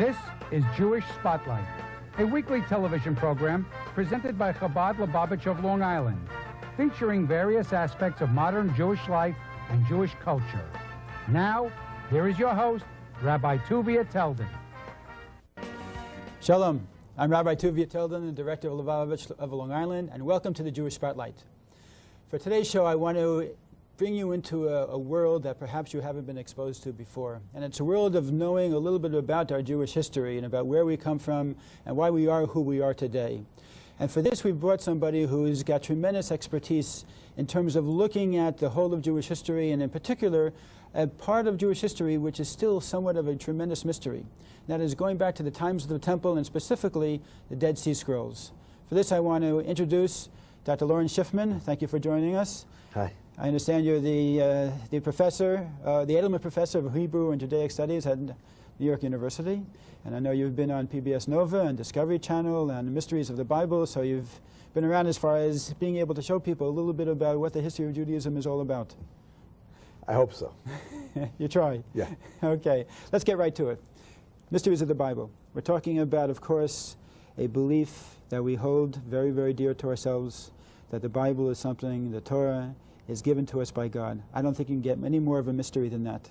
This is Jewish Spotlight, a weekly television program presented by Chabad Lubavitch of Long Island, featuring various aspects of modern Jewish life and Jewish culture. Now, here is your host, Rabbi Tuvia Teldin. Shalom. I'm Rabbi Tuvia Teldin, the director of Lubavitch of Long Island, and welcome to the Jewish Spotlight. For today's show, I want to bring you into a world that perhaps you haven't been exposed to before. And it's a world of knowing a little bit about our Jewish history and about where we come from and why we are who we are today. And for this, we've brought somebody who's got tremendous expertise in terms of looking at the whole of Jewish history, and in particular, a part of Jewish history which is still somewhat of a tremendous mystery. That is going back to the times of the Temple, and specifically the Dead Sea Scrolls. For this, I want to introduce Dr. Loren Schiffman. Thank you for joining us. Hi. I understand you're the professor, the Edelman Professor of Hebrew and Judaic Studies at New York University. And I know you've been on PBS Nova and Discovery Channel and Mysteries of the Bible, so you've been around as far as being able to show people a little bit about what the history of Judaism is all about. I hope so. You try? Yeah. Okay. Let's get right to it. Mysteries of the Bible. We're talking about, of course, a belief that we hold very, very dear to ourselves, that the Bible is something, the Torah is given to us by God. I don't think you can get any more of a mystery than that.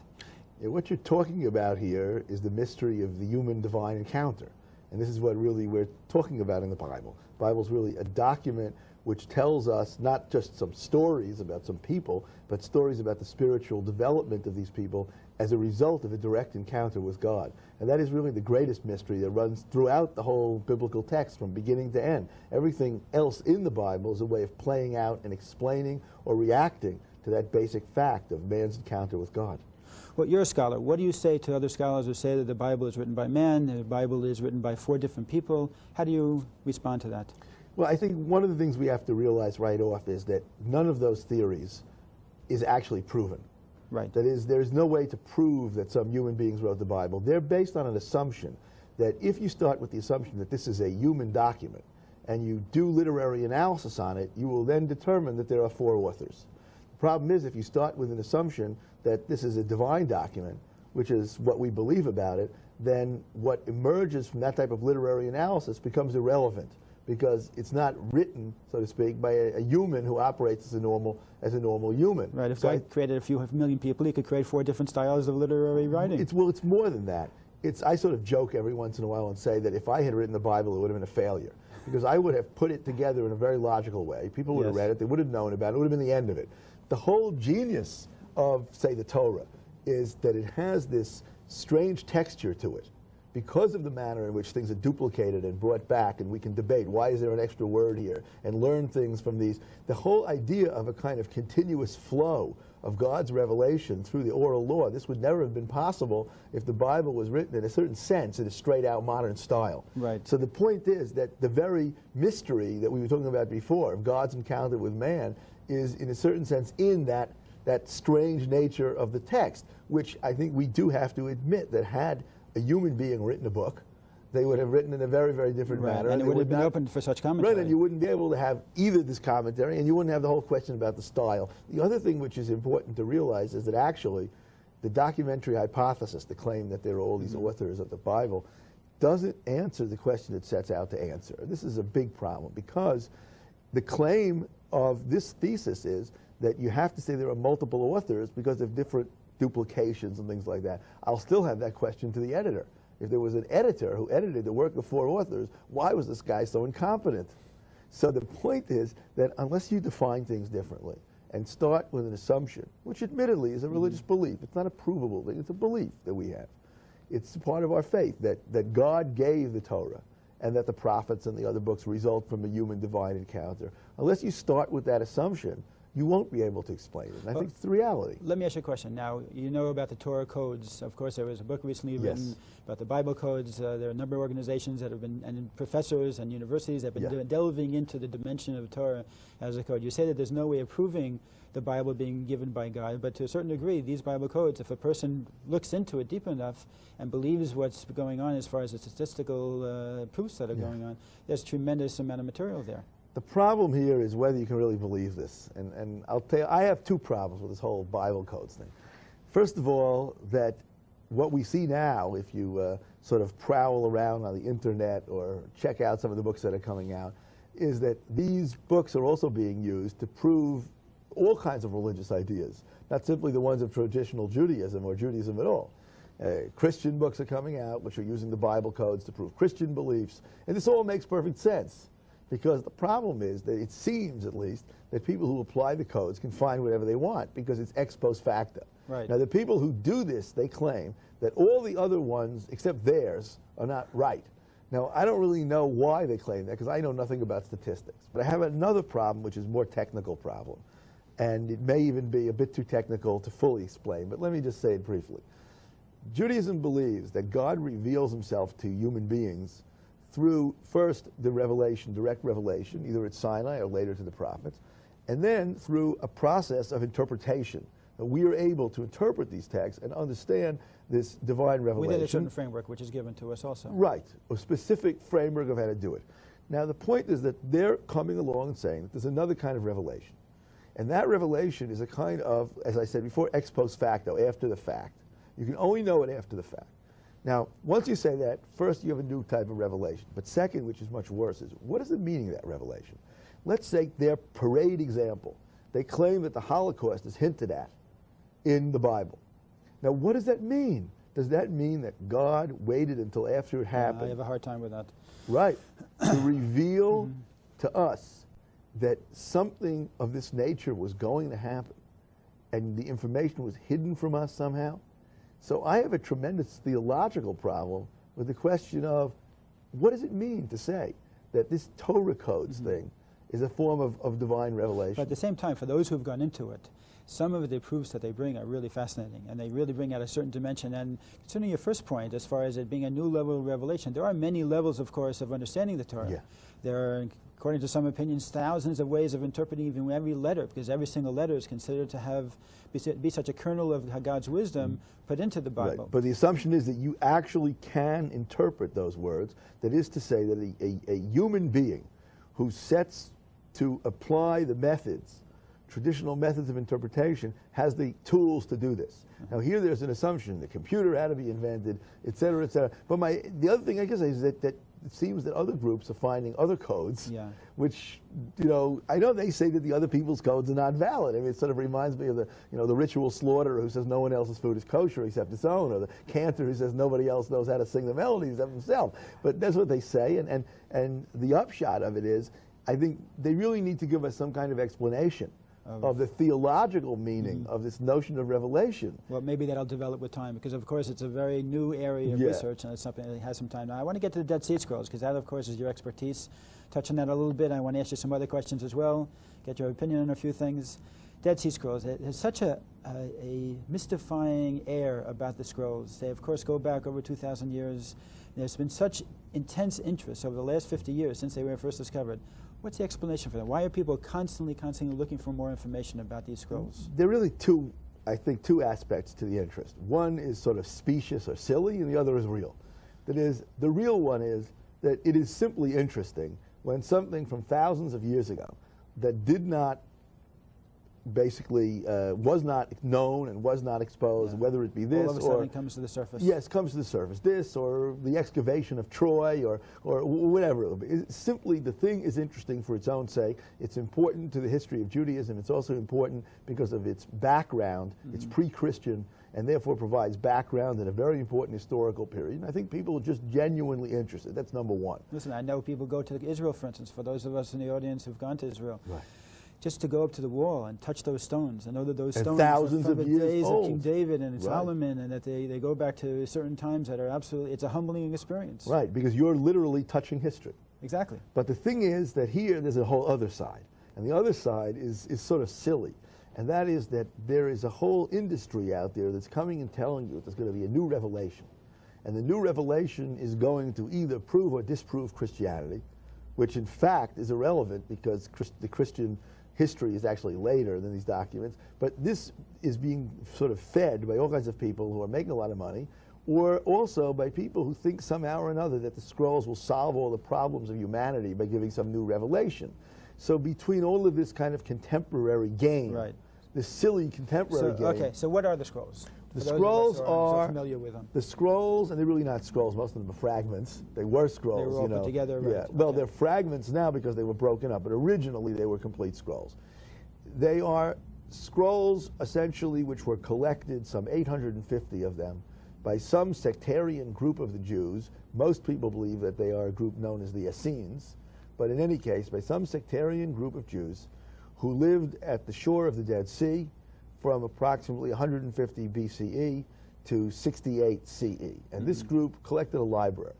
Yeah, what you're talking about here is the mystery of the human-divine encounter. And this is what really we're talking about in the Bible. The Bible is really a document which tells us not just some stories about some people, but stories about the spiritual development of these people as a result of a direct encounter with God. And that is really the greatest mystery that runs throughout the whole biblical text from beginning to end. Everything else in the Bible is a way of playing out and explaining or reacting to that basic fact of man's encounter with God. Well, you're a scholar. What do you say to other scholars who say that the Bible is written by man, the Bible is written by 4 different people? How do you respond to that? Well, I think one of the things we have to realize right off is that none of those theories is actually proven. Right. That is, there's no way to prove that some human beings wrote the Bible. They're based on an assumption that if you start with the assumption that this is a human document and you do literary analysis on it, you will then determine that there are 4 authors. The problem is if you start with an assumption that this is a divine document, which is what we believe about it, then what emerges from that type of literary analysis becomes irrelevant, because it's not written, so to speak, by a human who operates as a normal human. Right. If so God created a few million people, he could create 4 different styles of literary writing. It's more than that. I sort of joke every once in a while and say that if I had written the Bible, it would have been a failure, because I would have put it together in a very logical way. People would have read it. They would have known about it. It would have been the end of it. The whole genius of, say, the Torah is that it has this strange texture to it, because of the manner in which things are duplicated and brought back, and we can debate why is there an extra word here and learn things from these. The whole idea of a kind of continuous flow of God's revelation through the oral law, this would never have been possible if the Bible was written in a certain sense in a straight-out modern style. Right. So the point is that the very mystery that we were talking about before of God's encounter with man is, in a certain sense, in that strange nature of the text, which I think we do have to admit that had a human being written a book, they would have written in a very, very different manner. And it would have been open for such commentary. Right, and you wouldn't be able to have either this commentary, and you wouldn't have the whole question about the style. The other thing which is important to realize is that actually the documentary hypothesis, the claim that there are all these authors of the Bible, doesn't answer the question it sets out to answer. This is a big problem, because the claim of this thesis is that you have to say there are multiple authors because of different duplications and things like that. I'll still have that question to the editor. If there was an editor who edited the work of 4 authors, why was this guy so incompetent? So the point is that unless you define things differently and start with an assumption, which admittedly is a religious belief, it's not a provable thing, it's a belief that we have. It's part of our faith that God gave the Torah and that the prophets and the other books result from a human divine encounter. Unless you start with that assumption, you won't be able to explain it. And I think it's the reality. Let me ask you a question. Now, you know about the Torah codes. Of course, there was a book recently written about the Bible codes. There are a number of organizations that have been, and professors and universities that have been delving into the dimension of Torah as a code. You say that there's no way of proving the Bible being given by God, but to a certain degree, these Bible codes, if a person looks into it deep enough and believes what's going on as far as the statistical proofs that are going on, there's a tremendous amount of material there. The problem here is whether you can really believe this. And I'll tell you, I have 2 problems with this whole Bible codes thing. First of all, that what we see now, if you sort of prowl around on the internet or check out some of the books that are coming out, is that these books are also being used to prove all kinds of religious ideas, not simply the ones of traditional Judaism or Judaism at all. Christian books are coming out which are using the Bible codes to prove Christian beliefs, and this all makes perfect sense, because the problem is that it seems, at least, that people who apply the codes can find whatever they want because it's ex post facto. Right. Now, the people who do this, they claim that all the other ones, except theirs, are not right. Now, I don't really know why they claim that, because I know nothing about statistics. But I have another problem, which is a more technical problem. And it may even be a bit too technical to fully explain, but let me just say it briefly. Judaism believes that God reveals himself to human beings through, first, the revelation, direct revelation, either at Sinai or later to the prophets, and then through a process of interpretation. That we are able to interpret these texts and understand this divine revelation. Within a certain framework which is given to us also. Right, a specific framework of how to do it. Now, the point is that they're coming along and saying that there's another kind of revelation. And that revelation is a kind of, as I said before, ex post facto, after the fact. You can only know it after the fact. Now, once you say that, first you have a new type of revelation. But second, which is much worse, is what is the meaning of that revelation? Let's take their parade example. They claim that the Holocaust is hinted at in the Bible. Now, what does that mean? Does that mean that God waited until after it happened? I have a hard time with that. Right. To reveal to us that something of this nature was going to happen, and the information was hidden from us somehow? So I have a tremendous theological problem with the question of what does it mean to say that this Torah codes thing is a form of divine revelation? But at the same time, for those who have gone into it, some of the proofs that they bring are really fascinating, and they really bring out a certain dimension. And concerning your first point, as far as it being a new level of revelation, there are many levels, of course, of understanding the Torah. Yeah. There are, according to some opinions, thousands of ways of interpreting even every letter, because every single letter is considered to be such a kernel of God's wisdom put into the Bible. Right. But the assumption is that you actually can interpret those words. That is to say that a human being who sets to apply the methods, traditional methods of interpretation, has the tools to do this. Now here there's an assumption the computer had to be invented, et cetera, et cetera. But the other thing I guess is that it seems that other groups are finding other codes, which, I know they say that the other people's codes are not valid. I mean, it sort of reminds me of the ritual slaughterer who says no one else's food is kosher except his own, or the cantor who says nobody else knows how to sing the melodies except himself. But that's what they say, and the upshot of it is, I think they really need to give us some kind of explanation of the theological meaning of this notion of revelation. Well, maybe that'll develop with time, because of course it's a very new area of research, and it's something that has some time. Now, I want to get to the Dead Sea Scrolls, because that, of course, is your expertise. Touch on that a little bit. I want to ask you some other questions as well, get your opinion on a few things. Dead Sea Scrolls, it has such a mystifying air about the scrolls. They, of course, go back over 2,000 years. There's been such intense interest over the last 50 years since they were first discovered. What's the explanation for that? Why are people constantly looking for more information about these scrolls? There are really two aspects to the interest. One is sort of specious or silly, and the other is real. That is, the real one is that it is simply interesting when something from thousands of years ago that did not basically was not known and was not exposed, whether it be this all of a sudden it comes to the surface. Yes, comes to the surface. This or the excavation of Troy or whatever it will be. Simply, the thing is interesting for its own sake. It's important to the history of Judaism. It's also important because of its background. It's pre-Christian, and therefore provides background in a very important historical period. And I think people are just genuinely interested. That's number one. Listen, I know people go to Israel, for instance, for those of us in the audience who've gone to Israel. Right. Just to go up to the wall and touch those stones. I know that those and stones thousands are from of the years days old. of King David and Solomon, and that they go back to certain times that are absolutely, it's a humbling experience. Right, because you're literally touching history. Exactly. But the thing is that here there's a whole other side. And the other side is sort of silly. And that is that there is a whole industry out there that's coming and telling you there's going to be a new revelation. And the new revelation is going to either prove or disprove Christianity, which in fact is irrelevant because the Christian history is actually later than these documents. But this is being sort of fed by all kinds of people who are making a lot of money, or also by people who think somehow or another that the scrolls will solve all the problems of humanity by giving some new revelation. So between all of this kind of contemporary game, this silly contemporary game. Okay, so what are the scrolls? For The those of us scrolls who aren't so are familiar with them. the scrolls, and they're really not scrolls. Most of them are fragments. They were scrolls. They were all you put know. together, right. Yeah. Well, Okay. they're fragments now because they were broken up, but originally they were complete scrolls. They are scrolls essentially which were collected, some 850 of them, by some sectarian group of the Jews. Most people believe that they are a group known as the Essenes, but in any case, by some sectarian group of Jews who lived at the shore of the Dead Sea from approximately 150 BCE to 68 CE. And this group collected a library.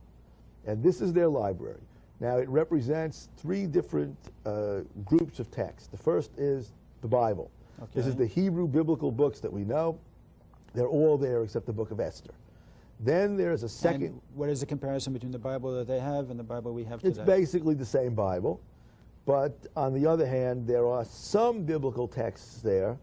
And this is their library. Now, it represents three different groups of texts. The first is the Bible. Okay. This is the Hebrew biblical books that we know. They're all there except the book of Esther. Then there's a second. And what is the comparison between the Bible that they have and the Bible we have It's today? basically the same Bible. But on the other hand, there are some biblical texts there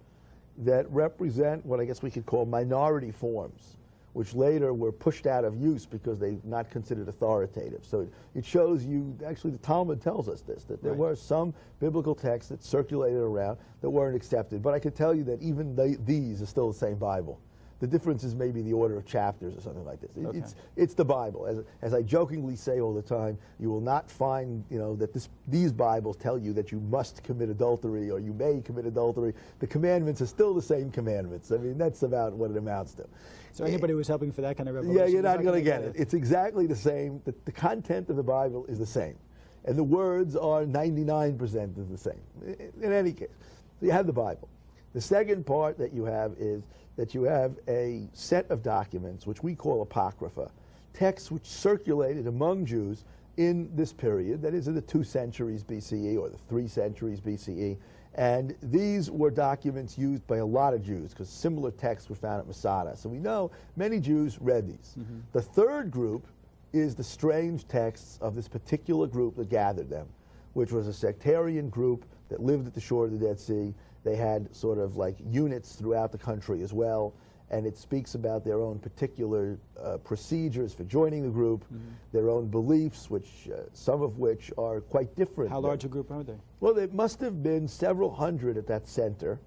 that represent what I guess we could call minority forms, which later were pushed out of use because they're not considered authoritative. So it shows you, actually the Talmud tells us this, that there Right. were some biblical texts that circulated around that weren't accepted. But I can tell you that even these are still the same Bible. The difference is maybe the order of chapters or something like this. Okay. It's the Bible. As I jokingly say all the time, you will not find, that these Bibles tell you that you must commit adultery or you may commit adultery. The commandments are still the same commandments. I mean, that's about what it amounts to. So anybody who's helping for that kind of revelation Yeah, you're is not going to gonna get it. It's exactly the same. The content of the Bible is the same. And the words are 99% of the same. In any case, so you have the Bible. The second part that you have is that you have a set of documents, which we call Apocrypha, texts which circulated among Jews in this period, that is in the 2 centuries BCE or the 3 centuries BCE. And these were documents used by a lot of Jews because similar texts were found at Masada. So we know many Jews read these. Mm-hmm. The third group is the strange texts of this particular group that gathered them, which was a sectarian group that lived at the shore of the Dead Sea. They had sort of like units throughout the country as well, and it speaks about their own particular procedures for joining the group, their own beliefs, which some of which are quite different. How large a group are they? Well, there must have been several hundred at that center,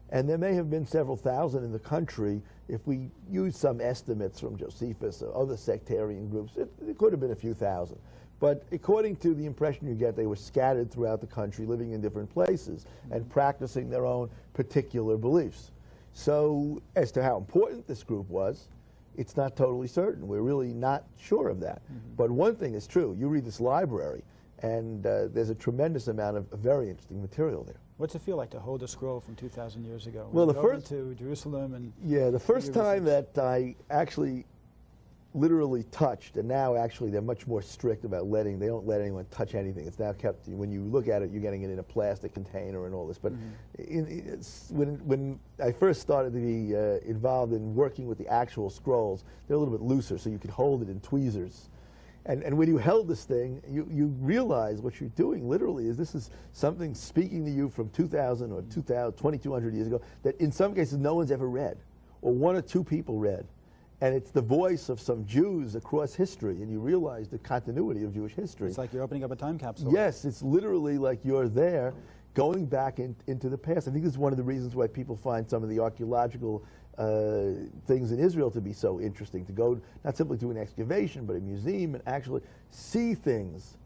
and there may have been several thousand in the country if we use some estimates from Josephus or other sectarian groups. It could have been a few thousand. But according to the impression you get, they were scattered throughout the country, living in different places and practicing their own particular beliefs. So as to how important this group was, it's not totally certain. We're really not sure of that. But one thing is true. You read this library, and there's a tremendous amount of very interesting material there. What's it feel like to hold a scroll from 2,000 years ago? Well, We the go first- to Jerusalem and Yeah, the first your time research. that I actually literally touched, and now actually they're much more strict about they don't let anyone touch anything. It's now kept, when you look at it, you're getting it in a plastic container and all this. But when I first started to be involved in working with the actual scrolls, they're a little bit looser, so you could hold it in tweezers. And when you held this thing, you realize what you're doing literally is this is something speaking to you from 2,000 or 2,200 years ago that in some cases no one's ever read, or one or two people read. And it's the voice of some Jews across history, and you realize the continuity of Jewish history. it's like you're opening up a time capsule. Yes, it's literally like you're there going back into the past. I think this is one of the reasons why people find some of the archaeological things in Israel to be so interesting, to go not simply to an excavation, but a museum and actually see things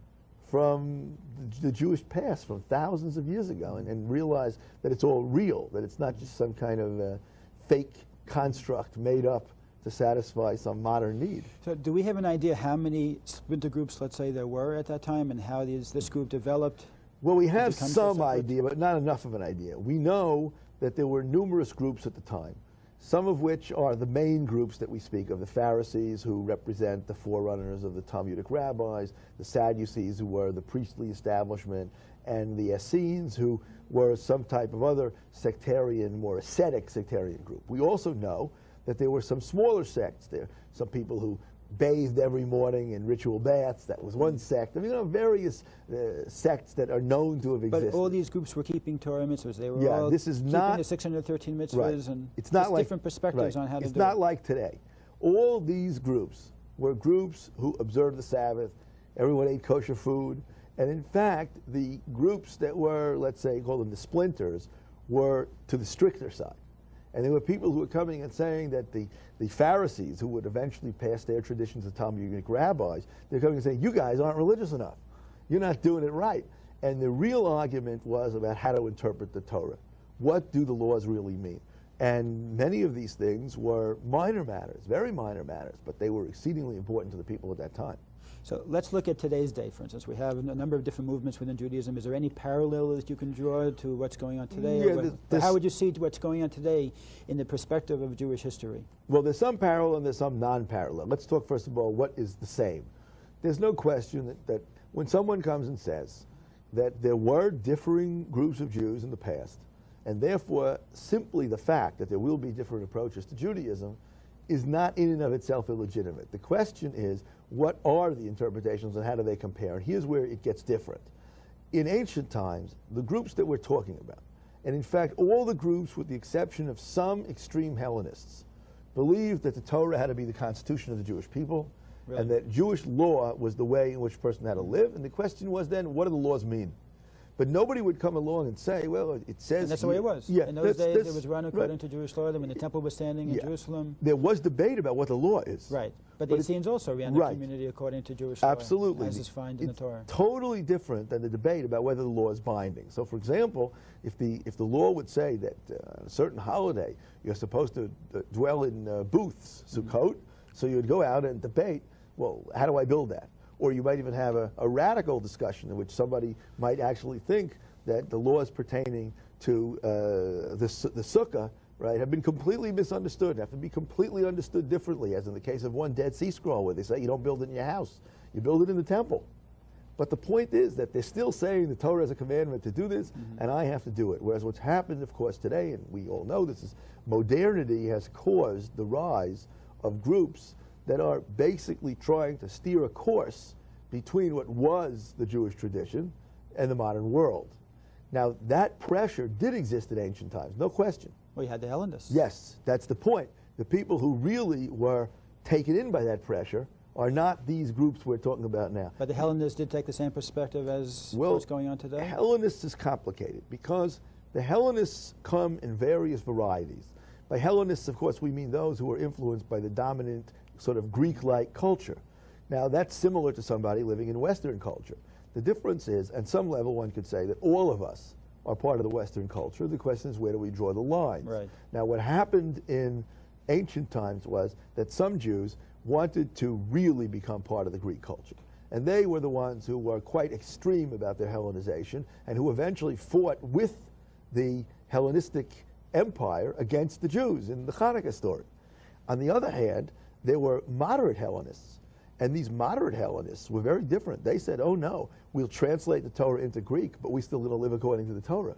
from the Jewish past, from thousands of years ago, and realize that it's all real, that it's not just some kind of fake construct made up to satisfy some modern need. So do we have an idea how many splinter groups, let's say, there were at that time and how this group developed? Well, we have becomes some separate? idea, but not enough of an idea. We know that there were numerous groups at the time, some of which are the main groups that we speak of, the Pharisees, who represent the forerunners of the Talmudic rabbis, the Sadducees, who were the priestly establishment, and the Essenes, who were some type of other sectarian, more ascetic sectarian group. We also know that there were some smaller sects there, some people who bathed every morning in ritual baths. That was one sect. I mean, there are various sects that are known to have existed. But all these groups were keeping Torah mitzvahs. They were Yeah, all this is keeping not- the 613 mitzvahs, Right. and It's not just like different perspectives right. on how to It's do not it. like today. All these groups were groups who observed the Sabbath. Everyone ate kosher food. And in fact, the groups that were, let's say, call them the splinters, were to the stricter side. And there were people who were coming and saying that the Pharisees, who would eventually pass their traditions to Talmudic rabbis, they're coming and saying, you guys aren't religious enough. You're not doing it right. And the real argument was about how to interpret the Torah. What do the laws really mean? And many of these things were minor matters, very minor matters, but they were exceedingly important to the people at that time. So let's look at today's day, for instance. We have a number of different movements within Judaism. Is there any parallel that you can draw to what's going on today? Yeah, how would you see what's going on today in the perspective of Jewish history? Well, there's some parallel and there's some non-parallel. Let's talk first of all what is the same. There's no question that when someone comes and says that there were differing groups of Jews in the past, and therefore simply the fact that there will be different approaches to Judaism is not in and of itself illegitimate. The question is, what are the interpretations and how do they compare? And here's where it gets different. In ancient times, the groups that we're talking about, and in fact all the groups with the exception of some extreme Hellenists, believed that the Torah had to be the constitution of the Jewish people, really? And that Jewish law was the way in which a person had to live. And the question was then, what do the laws mean? But nobody would come along and say, well, it says... And that's the way it was. Yeah, in those days, it was run according to Jewish law. When the temple was standing in Jerusalem. There was debate about what the law is. Right. But the Essenes also ran the community according to Jewish law. Absolutely. As is found in the Torah. Totally different than the debate about whether the law is binding. So, for example, if the law would say that on a certain holiday you're supposed to dwell in booths, Sukkot, so you'd go out and debate, well, how do I build that? Or you might even have a radical discussion in which somebody might actually think that the laws pertaining to the sukkah, right, have been completely misunderstood, have to be completely understood differently, as in the case of one Dead Sea Scroll where they say you don't build it in your house, you build it in the temple. But the point is that they're still saying the Torah has a commandment to do this, and I have to do it. Whereas what's happened, of course, today, and we all know this, is modernity has caused the rise of groups that are basically trying to steer a course between what was the Jewish tradition and the modern world. Now, that pressure did exist in ancient times, no question. Well, you had the Hellenists. Yes, that's the point. The people who really were taken in by that pressure are not these groups we're talking about now. But the Hellenists did take the same perspective as what's going on today? Hellenists is complicated because the Hellenists come in various varieties. By Hellenists, of course, we mean those who are influenced by the dominant sort of Greek-like culture. Now, that's similar to somebody living in Western culture. The difference is, at some level, one could say that all of us are part of the Western culture. The question is, where do we draw the lines? Right. Now, what happened in ancient times was that some Jews wanted to really become part of the Greek culture. And they were the ones who were quite extreme about their Hellenization and who eventually fought with the Hellenistic empire against the Jews in the Hanukkah story. On the other hand, there were moderate Hellenists. And these moderate Hellenists were very different. They said, oh no, we'll translate the Torah into Greek, but we're still going to live according to the Torah.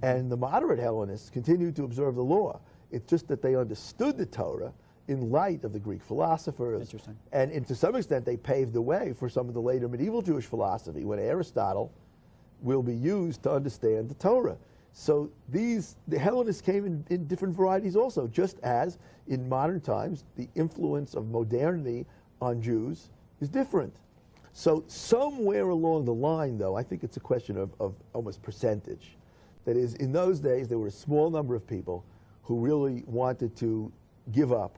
And the moderate Hellenists continued to observe the law. It's just that they understood the Torah in light of the Greek philosophers. Interesting. And to some extent, they paved the way for some of the later medieval Jewish philosophy, when Aristotle will be used to understand the Torah. So the Hellenists came in different varieties also, just as in modern times, the influence of modernity on Jews is different. So somewhere along the line, though, I think it's a question of almost percentage. That is, in those days, there were a small number of people who really wanted to give up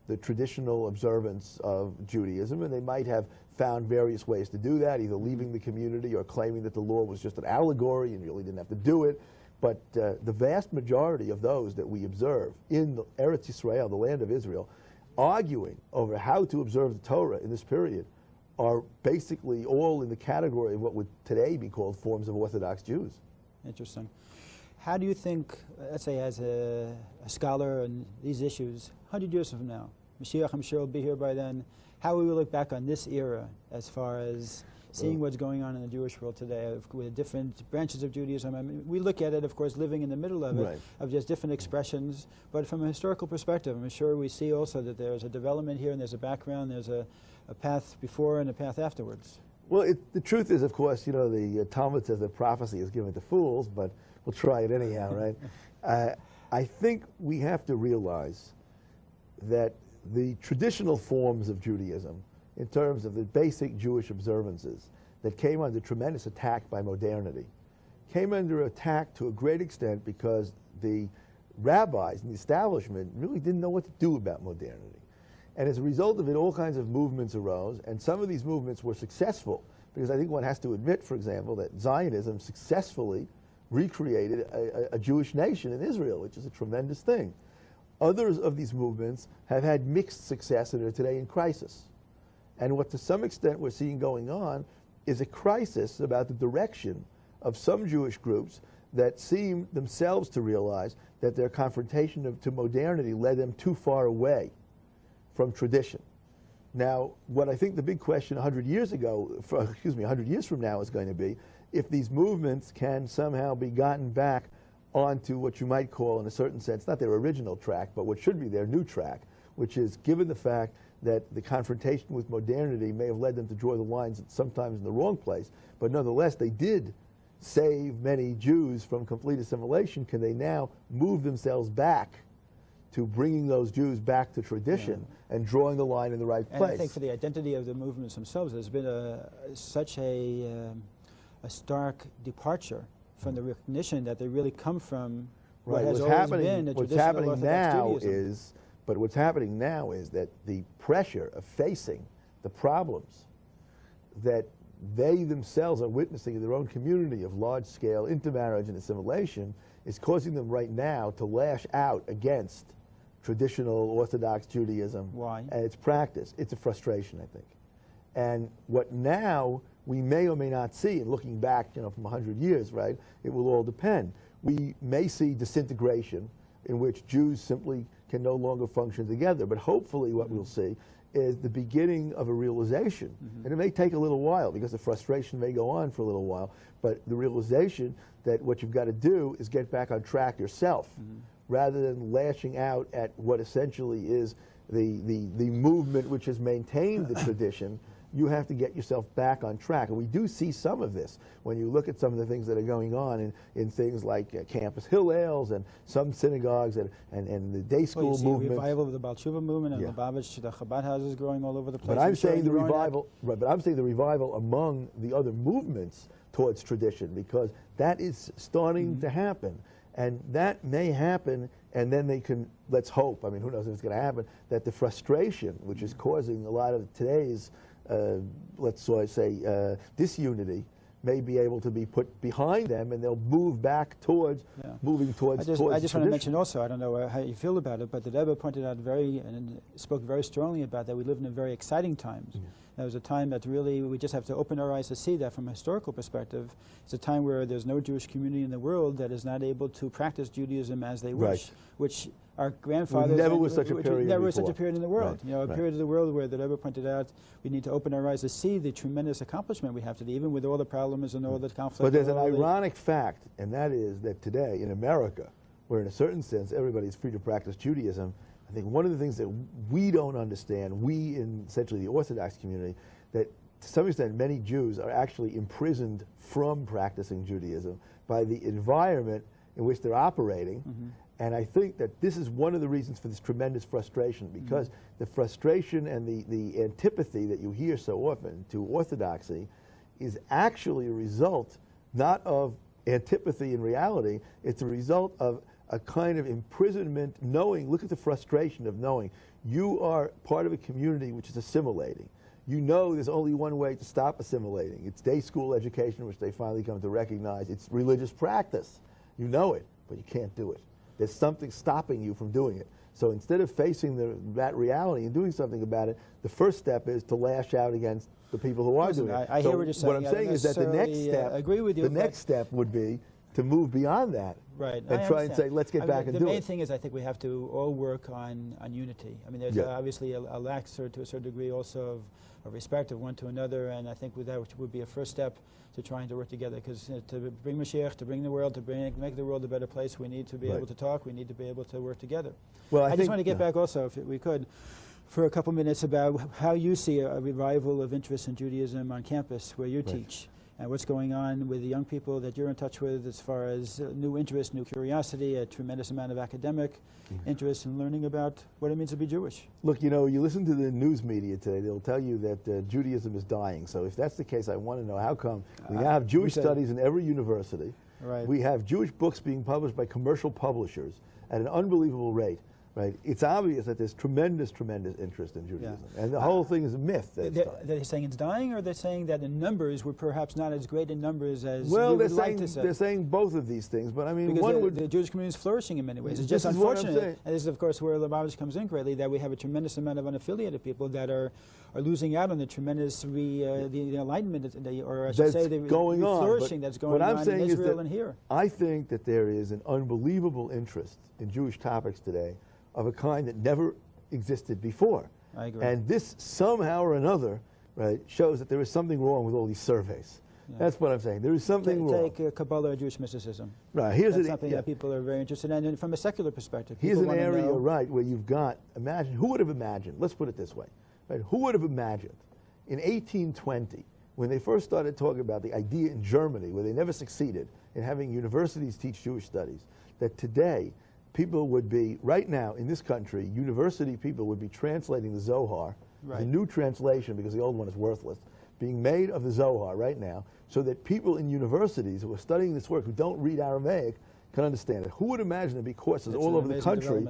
the traditional observance of Judaism, and they might have found various ways to do that, either leaving the community or claiming that the law was just an allegory and really didn't have to do it. But the vast majority of those that we observe in the Eretz Yisrael, the land of Israel, arguing over how to observe the Torah in this period are basically all in the category of what would today be called forms of Orthodox Jews. Interesting. How do you think, let's say as a scholar on these issues, 100 years from now, Mashiach I'm sure will be here by then, how will we look back on this era as far as seeing what's going on in the Jewish world today with different branches of Judaism? I mean, we look at it, of course, living in the middle of it, of just different expressions, but from a historical perspective, I'm sure we see also that there's a development here and there's a background, there's a path before and a path afterwards. Well, the truth is, of course, you know, the Talmud says that prophecy is given to fools, but we'll try it anyhow, right? I think we have to realize that the traditional forms of Judaism, in terms of the basic Jewish observances that came under tremendous attack by modernity, came under attack to a great extent because the rabbis and the establishment really didn't know what to do about modernity. And as a result of it, all kinds of movements arose, and some of these movements were successful, because I think one has to admit, for example, that Zionism successfully recreated a Jewish nation in Israel, which is a tremendous thing. Others of these movements have had mixed success and are today in crisis. And what to some extent we're seeing going on is a crisis about the direction of some Jewish groups that seem themselves to realize that their confrontation to modernity led them too far away from tradition. Now, what I think the big question 100 years ago, 100 years from now is going to be, if these movements can somehow be gotten back onto what you might call, in a certain sense, not their original track, but what should be their new track, which is, given the fact that the confrontation with modernity may have led them to draw the lines sometimes in the wrong place, but nonetheless they did save many Jews from complete assimilation, can they now move themselves back to bringing those Jews back to tradition and drawing the line in the right place? And I think for the identity of the movements themselves, there's been such a stark departure from the recognition that they really come from what has always been a traditional Orthodox Judaism. But what's happening now is that the pressure of facing the problems that they themselves are witnessing in their own community of large-scale intermarriage and assimilation is causing them right now to lash out against traditional Orthodox Judaism. Why? And its practice. It's a frustration, I think. And what now we may or may not see, and looking back, from 100 years, right, it will all depend. We may see disintegration in which Jews simply can no longer function together. But hopefully what we'll see is the beginning of a realization. And it may take a little while because the frustration may go on for a little while, but the realization that what you've got to do is get back on track yourself rather than lashing out at what essentially is the movement which has maintained the tradition. You have to get yourself back on track. And we do see some of this when you look at some of the things that are going on in things like Campus Hillels and some synagogues and the day school movement. The revival of the Baal Tshuva movement and Lubavitch, the Chabad houses growing all over the place. But I'm saying the revival, but I'm saying the revival among the other movements towards tradition, because that is starting to happen. And that may happen, and then they can, let's hope, I mean, who knows if it's going to happen, that the frustration, which is causing a lot of today's let's sort of say disunity, may be able to be put behind them, and they'll move back towards moving towards. I just want to mention also, I don't know how you feel about it, but the Rebbe pointed out and spoke very strongly about that we live in a very exciting times. There was a time that really we just have to open our eyes to see that from a historical perspective. It's a time where there's no Jewish community in the world that is not able to practice Judaism as they wish, which our grandfathers never was such a period. Never was such a period in the world. A period of the world where the Rebbe pointed out we need to open our eyes to see the tremendous accomplishment we have today, even with all the problems and all the conflict. But there's an ironic fact, and that is that today in America, where in a certain sense everybody's free to practice Judaism, I think one of the things that we don't understand, we in essentially the Orthodox community, that to some extent many Jews are actually imprisoned from practicing Judaism by the environment in which they're operating. And I think that this is one of the reasons for this tremendous frustration, because the frustration and the antipathy that you hear so often to orthodoxy is actually a result not of antipathy in reality, it's a result of a kind of imprisonment, knowing, look at the frustration of knowing you are part of a community which is assimilating. You know there's only one way to stop assimilating. It's day school education, which they finally come to recognize. It's religious practice. You know it, but you can't do it. There's something stopping you from doing it. So instead of facing that reality and doing something about it, the first step is to lash out against the people who are doing it. I hear what you're saying. What I'm saying is that the next step, agree with you, the next step would be to move beyond that, and try and say, let's get back and do it. The main thing is, I think we have to all work on unity. I mean, there's obviously a lack, to a certain degree, also of respect of one to another, and I think with that would be a first step to trying to work together. Because to bring Mashiach, to bring the world, to make the world a better place, we need to be able to talk. We need to be able to work together. Well, I just want to get back also, if we could, for a couple minutes about how you see a revival of interest in Judaism on campus where you teach. And what's going on with the young people that you're in touch with as far as new interest, new curiosity, a tremendous amount of academic interest in learning about what it means to be Jewish. Look, you listen to the news media today, they'll tell you that Judaism is dying. So if that's the case, I want to know how come we now have Jewish studies in every university. We have Jewish books being published by commercial publishers. at an unbelievable rate. Right, it's obvious that there's tremendous interest in Judaism, and the whole thing is a myth. They're saying it's dying, or they're saying that in numbers we're perhaps not as great in numbers as well, we would like to say. They're saying both of these things, but I mean, because the Jewish community is flourishing in many ways. It's just This is what I'm unfortunate, saying. and this is of course where Lubavitch comes in greatly, that we have a tremendous amount of unaffiliated people that are losing out on the tremendous the enlightenment, or I should that's say the going on. flourishing that's going on in Israel and here. I think that there is an unbelievable interest in Jewish topics today of a kind that never existed before. I agree. And this somehow or another, right, shows that there is something wrong with all these surveys. Yeah. That's what I'm saying. There is something wrong. Take Kabbalah or Jewish mysticism. Right. That's something that people are very interested in, and from a secular perspective. Here's an area, right, where you've got, imagine, who would have imagined, let's put it this way, right, who would have imagined in 1820, when they first started talking about the idea in Germany, where they never succeeded in having universities teach Jewish studies, that today people would be, right now in this country, university people would be translating the Zohar, the new translation, because the old one is worthless, being made of the Zohar right now, so that people in universities who are studying this work, who don't read Aramaic, can understand it. Who would imagine there'd be courses all over the country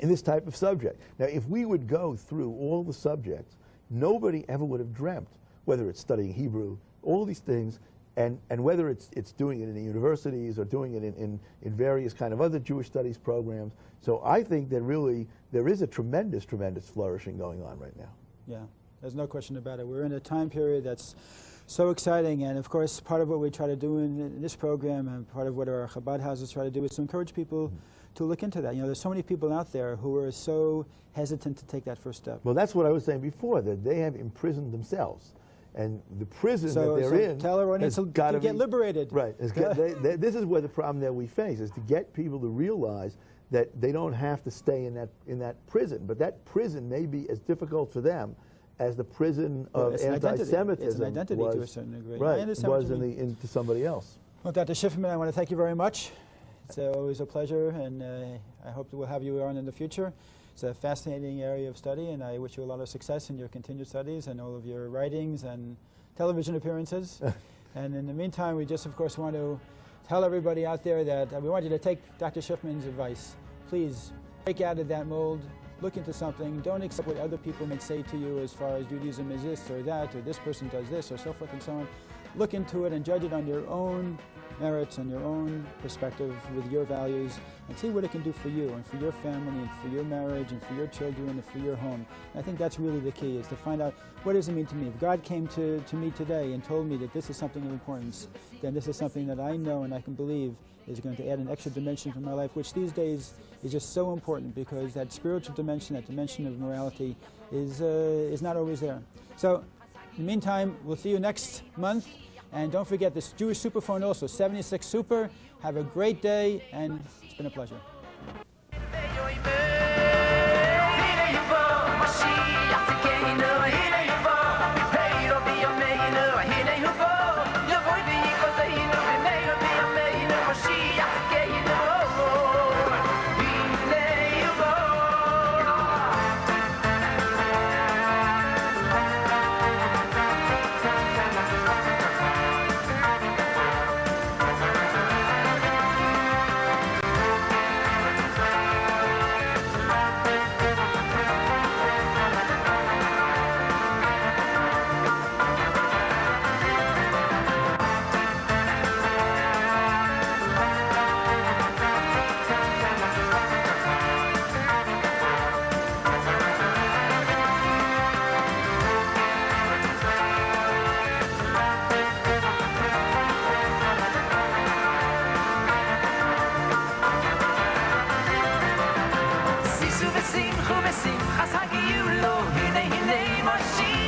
in this type of subject? Now, if we would go through all the subjects, nobody ever would have dreamt, whether it's studying Hebrew, all these things, and whether it's doing it in the universities or doing it in various kind of other Jewish studies programs. So I think that really there is a tremendous flourishing going on right now. Yeah, there's no question about it. We're in a time period that's so exciting, and of course part of what we try to do in this program, and part of what our Chabad houses try to do, is to encourage people to look into that. You know, there's so many people out there who are so hesitant to take that first step. Well, that's what I was saying before, that they have imprisoned themselves. And the prison that they're in tell everyone has to get liberated. Right. This is where the problem that we face, is to get people to realize that they don't have to stay in that prison. But that prison may be as difficult for them as the prison of anti-Semitism it's an identity was, to a certain degree. Right, was into somebody else. Well, Dr. Schiffman, I want to thank you very much. It's always a pleasure, and I hope that we'll have you on in the future. It's a fascinating area of study, and I wish you a lot of success in your continued studies and all of your writings and television appearances. And in the meantime, we just, of course, want to tell everybody out there that we want you to take Dr. Schiffman's advice. Please break out of that mold, look into something. Don't accept what other people may say to you as far as Judaism is this or that, or this person does this, or so forth and so on. Look into it and judge it on your own merits and your own perspective with your values, and see what it can do for you and for your family and for your marriage and for your children and for your home. And I think that's really the key, is to find out, what does it mean to me? If God came to me today and told me that this is something of importance, then this is something that I know and I can believe is going to add an extra dimension to my life, which these days is just so important, because that spiritual dimension, that dimension of morality is not always there. So in the meantime, we'll see you next month. And don't forget this Jewish Superphone also, 76 Super. Have a great day, and it's been a pleasure. Simchu besimchas hagiulu, hinei Moshiach.